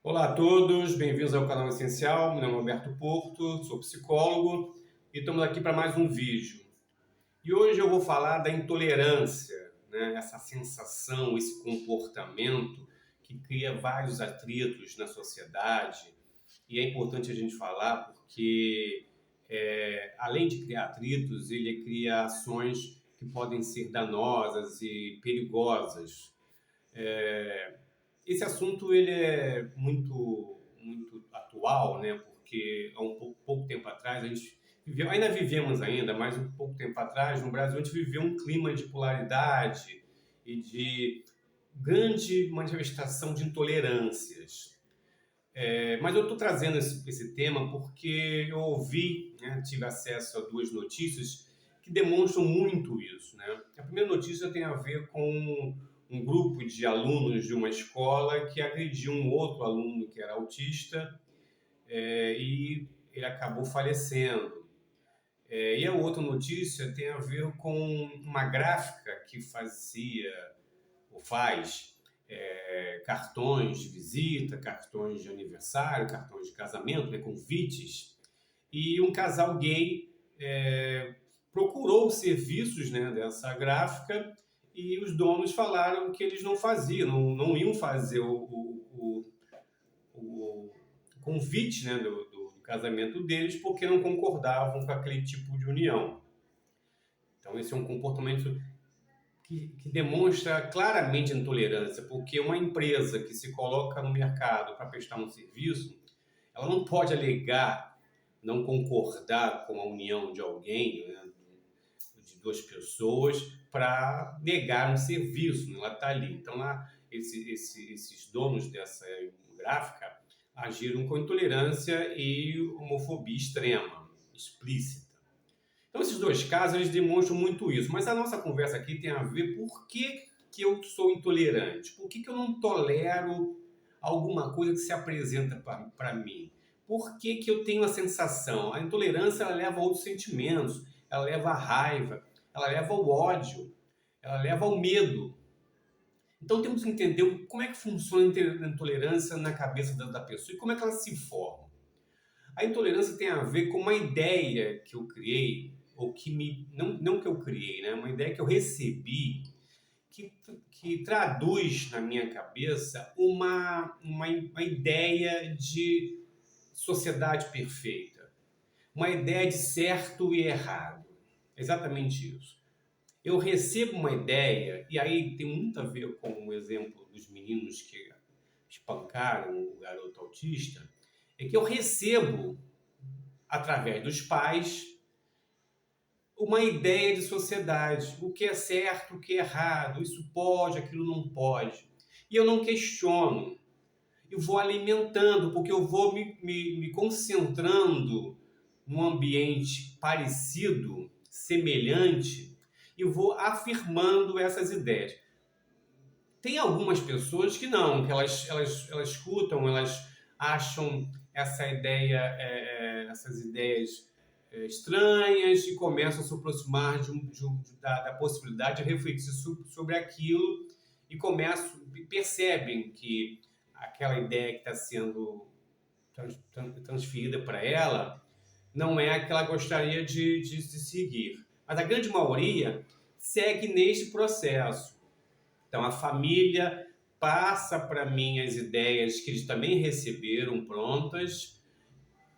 Olá a todos, bem-vindos ao canal Essencial. Meu nome é Alberto Porto, sou psicólogo e estamos aqui para mais um vídeo. E hoje eu vou falar da intolerância, né? Essa sensação, esse comportamento que cria vários atritos na sociedade. E é importante a gente falar porque, além de criar atritos, ele cria ações que podem ser danosas e perigosas. Esse assunto ele é muito atual, né? Porque há pouco tempo atrás a gente viveu, ainda vivemos ainda, mas um pouco tempo atrás no Brasil a gente viveu um clima de polaridade e de grande manifestação de intolerâncias. Mas eu estou trazendo esse tema porque eu ouvi, né, tive acesso a duas notícias que demonstram muito isso, né? A primeira notícia tem a ver com um grupo de alunos de uma escola que agrediu um outro aluno que era autista, e ele acabou falecendo. E a outra notícia tem a ver com uma gráfica que fazia ou faz cartões de visita, cartões de aniversário, cartões de casamento, né, convites. E um casal gay procurou os serviços, né, dessa gráfica e os donos falaram que eles não faziam, não iam fazer o convite, né, do casamento deles porque não concordavam com aquele tipo de união. Então esse é um comportamento que demonstra claramente intolerância, porque uma empresa que se coloca no mercado para prestar um serviço, ela não pode alegar não concordar com a união de alguém, né, de duas pessoas, para negar um serviço, né? Ela está ali. Então, lá, esses donos dessa gráfica agiram com intolerância e homofobia extrema, explícita. Então, esses dois casos, eles demonstram muito isso. Mas a nossa conversa aqui tem a ver por que eu sou intolerante. Por que eu não tolero alguma coisa que se apresenta para mim? Por que eu tenho a sensação? A intolerância ela leva a outros sentimentos. Ela leva à raiva, ela leva ao ódio, ela leva ao medo. Então temos que entender como é que funciona a intolerância na cabeça da pessoa e como é que ela se forma. A intolerância tem a ver com uma ideia que eu criei, ou que não que eu criei, né? Uma ideia que eu recebi, que traduz na minha cabeça uma ideia de sociedade perfeita, uma ideia de certo e errado. Exatamente isso. Eu recebo uma ideia, e aí tem muito a ver com o exemplo dos meninos que espancaram o garoto autista, é que eu recebo, através dos pais, uma ideia de sociedade, o que é certo, o que é errado, isso pode, aquilo não pode. E eu não questiono, eu vou alimentando, porque eu vou me concentrando num ambiente parecido, semelhante, e vou afirmando essas ideias. Tem algumas pessoas que não, que elas escutam, elas acham essa ideia, essas ideias estranhas e começam a se aproximar da possibilidade de refletir sobre aquilo e percebem que aquela ideia que está sendo transferida para ela não é a que ela gostaria de seguir. Mas a grande maioria segue neste processo. Então, a família passa para mim as ideias que eles também receberam prontas,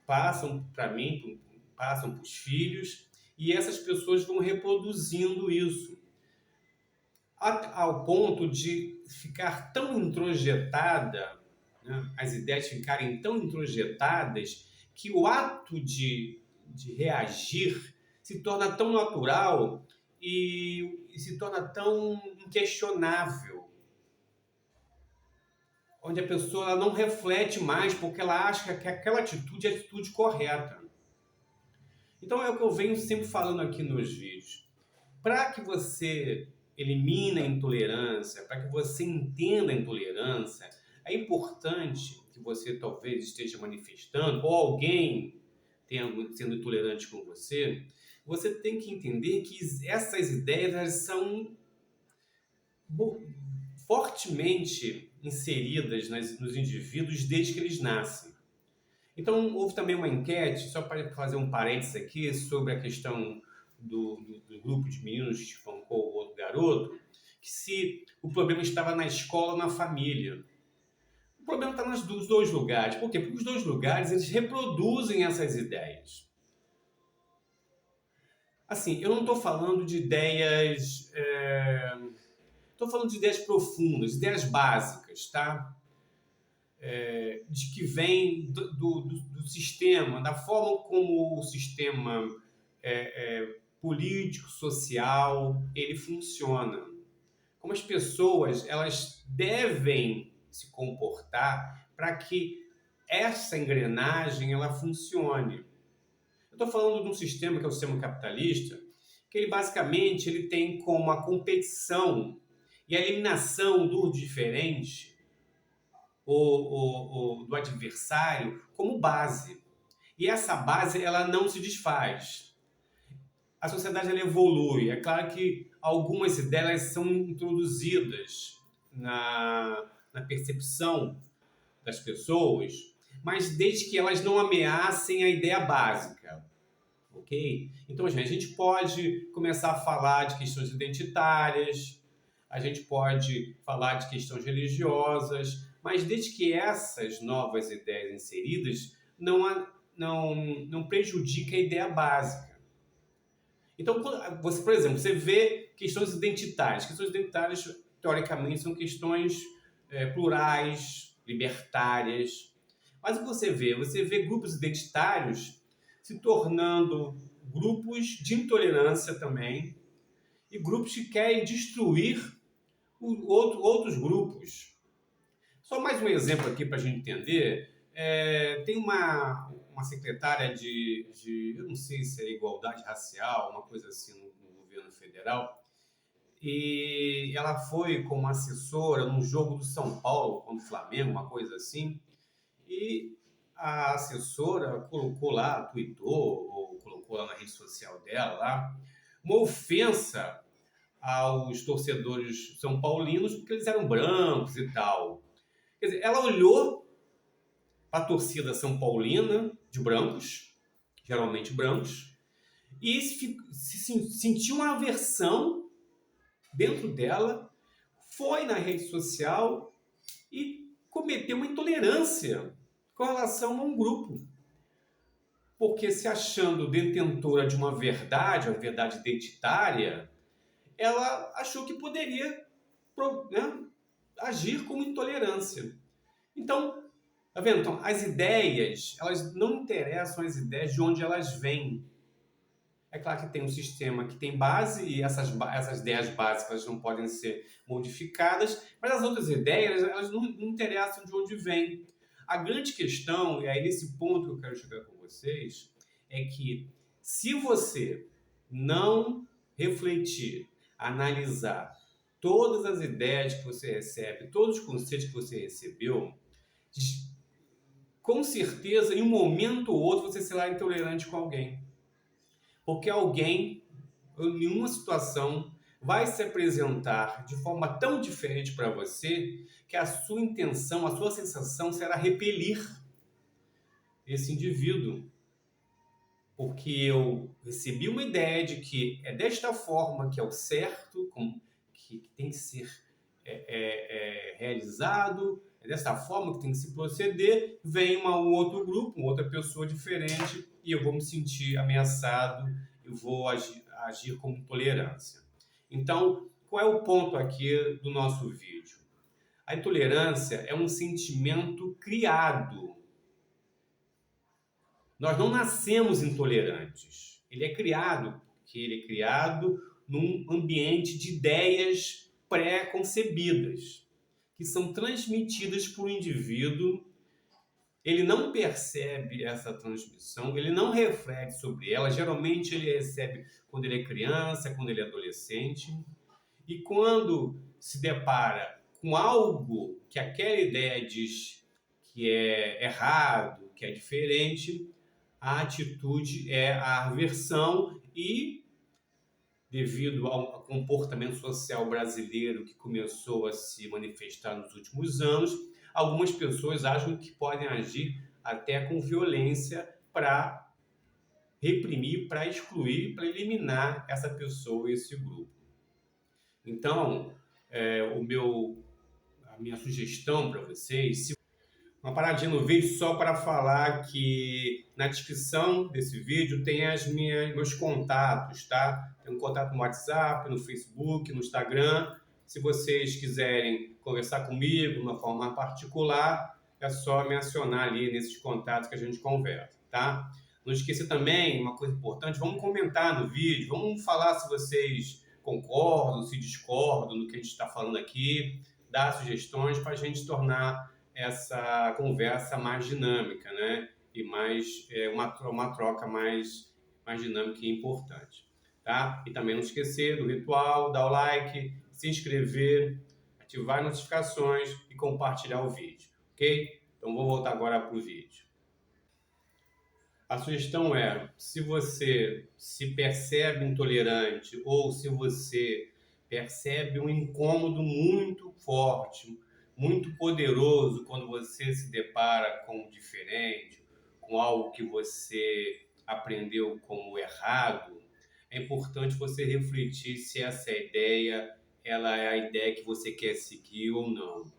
passam para mim, passam para os filhos, e essas pessoas vão reproduzindo isso, ao ponto de ficar tão introjetada, né, as ideias ficarem tão introjetadas, que o ato de reagir se torna tão natural e se torna tão inquestionável, onde a pessoa ela não reflete mais porque ela acha que aquela atitude é a atitude correta. Então é o que eu venho sempre falando aqui nos vídeos. Para que você elimine a intolerância, para que você entenda a intolerância, é importante que você talvez esteja manifestando, ou alguém sendo intolerante com você, você tem que entender que essas ideias elas são fortemente inseridas nos indivíduos desde que eles nascem. Então, houve também uma enquete, só para fazer um parênteses aqui, sobre a questão do grupo de meninos que espancou o outro garoto, que se o problema estava na escola ou na família. O problema está nos dois lugares. Por quê? Porque os dois lugares eles reproduzem essas ideias. Assim, eu não estou falando de ideias... Estou falando de ideias profundas, ideias básicas, tá? De que vem do sistema, da forma como o sistema político, social, ele funciona. Como as pessoas elas devem se comportar para que essa engrenagem ela funcione. Eu estou falando de um sistema que é o sistema capitalista, que ele basicamente ele tem como a competição e a eliminação do diferente ou do adversário como base. E essa base ela não se desfaz. A sociedade ela evolui. É claro que algumas ideias são introduzidas na percepção das pessoas, mas desde que elas não ameacem a ideia básica. Ok? Então, a gente pode começar a falar de questões identitárias, a gente pode falar de questões religiosas, mas desde que essas novas ideias inseridas não prejudiquem a ideia básica. Então, você, por exemplo, você vê questões identitárias. Questões identitárias, teoricamente, são questões plurais, libertárias. Mas o que você vê? Você vê grupos identitários se tornando grupos de intolerância também e grupos que querem destruir outros grupos. Só mais um exemplo aqui para a gente entender. Tem uma secretária eu não sei se é igualdade racial, uma coisa assim no governo federal, e ela foi como assessora num jogo do São Paulo contra o Flamengo, uma coisa assim, e a assessora colocou lá, tweetou, ou colocou lá na rede social dela, lá, uma ofensa aos torcedores são paulinos porque eles eram brancos e tal. Quer dizer, ela olhou para a torcida são paulina, de brancos, geralmente brancos, e sentiu uma aversão dentro dela, foi na rede social e cometeu uma intolerância com relação a um grupo. Porque se achando detentora de uma verdade identitária, ela achou que poderia agir com intolerância. Então, tá vendo? Então, as ideias, elas não interessam as ideias de onde elas vêm. É claro que tem um sistema que tem base e essas ideias básicas não podem ser modificadas, mas as outras ideias, elas não interessam de onde vêm. A grande questão, e aí nesse ponto que eu quero chegar com vocês, é que se você não refletir, analisar todas as ideias que você recebe, todos os conceitos que você recebeu, com certeza, em um momento ou outro, você será intolerante com alguém. Porque alguém, em uma situação, vai se apresentar de forma tão diferente para você que a sua intenção, a sua sensação será repelir esse indivíduo. Porque eu recebi uma ideia de que é desta forma que é o certo, que tem que ser realizado, é dessa forma que tem que se proceder, vem um outro grupo, uma outra pessoa diferente e eu vou me sentir ameaçado, eu vou agir com intolerância. Então, qual é o ponto aqui do nosso vídeo? A intolerância é um sentimento criado. Nós não nascemos intolerantes. Ele é criado, porque ele é criado num ambiente de ideias pré-concebidas, que são transmitidas por um indivíduo. Ele não percebe essa transmissão, ele não reflete sobre ela. Geralmente ele recebe quando ele é criança, quando ele é adolescente. E quando se depara com algo que aquela ideia diz que é errado, que é diferente, a atitude é a aversão e devido ao comportamento social brasileiro que começou a se manifestar nos últimos anos, algumas pessoas acham que podem agir até com violência para reprimir, para excluir, para eliminar essa pessoa, esse grupo. Então, a minha sugestão para vocês, uma paradinha no vídeo só para falar que na descrição desse vídeo tem meus contatos, tá? Tem um contato no WhatsApp, no Facebook, no Instagram. Se vocês quiserem conversar comigo de uma forma particular, é só me acionar ali nesses contatos que a gente conversa, tá? Não esqueça também, uma coisa importante, vamos comentar no vídeo, vamos falar se vocês concordam, se discordam do que a gente está falando aqui, dar sugestões para a gente tornar essa conversa mais dinâmica, né? E mais uma troca mais dinâmica e importante, tá? E também não esquecer do ritual, dar o like, se inscrever, ativar as notificações e compartilhar o vídeo, ok? Então vou voltar agora para o vídeo. A sugestão é, se você se percebe intolerante ou se você percebe um incômodo muito forte, muito poderoso quando você se depara com o diferente, com algo que você aprendeu como errado, é importante você refletir se essa ideia ela é a ideia que você quer seguir ou não.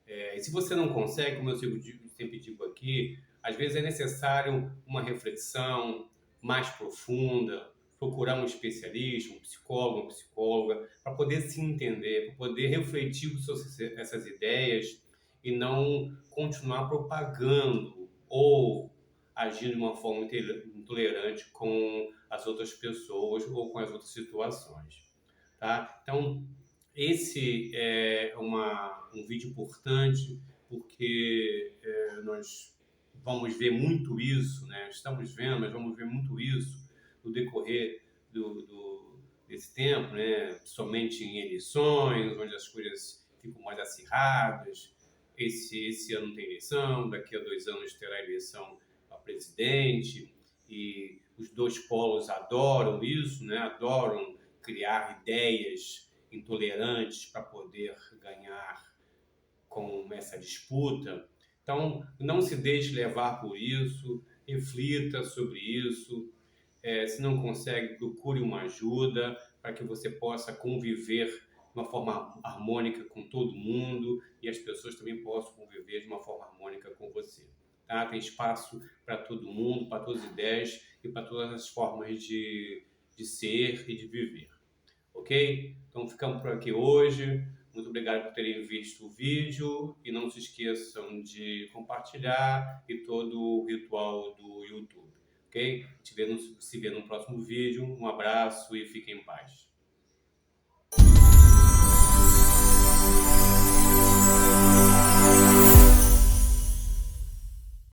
E se você não consegue, como eu sempre digo aqui, às vezes é necessário uma reflexão mais profunda, procurar um especialista, um psicólogo, uma psicóloga, para poder se entender, para poder refletir sobre essas ideias e não continuar propagando ou agindo de uma forma intolerante com as outras pessoas ou com as outras situações. Tá? Então, esse é um vídeo importante porque nós vamos ver muito isso, né? Estamos vendo, mas vamos ver muito isso no decorrer desse tempo, né? Somente em eleições, onde as coisas ficam mais acirradas. Esse ano tem eleição, daqui a 2 anos terá eleição a presidente, e os dois polos adoram isso, né? Adoram criar ideias intolerantes para poder ganhar com essa disputa. Então, não se deixe levar por isso, reflita sobre isso. Se não consegue, procure uma ajuda para que você possa conviver de uma forma harmônica com todo mundo e as pessoas também possam conviver de uma forma harmônica com você. Tá? Tem espaço para todo mundo, para todas as ideias e para todas as formas de ser e de viver. Ok? Então ficamos por aqui hoje. Muito obrigado por terem visto o vídeo e não se esqueçam de compartilhar e todo o ritual do YouTube. Ok? Se vê no próximo vídeo. Um abraço e fiquem em paz.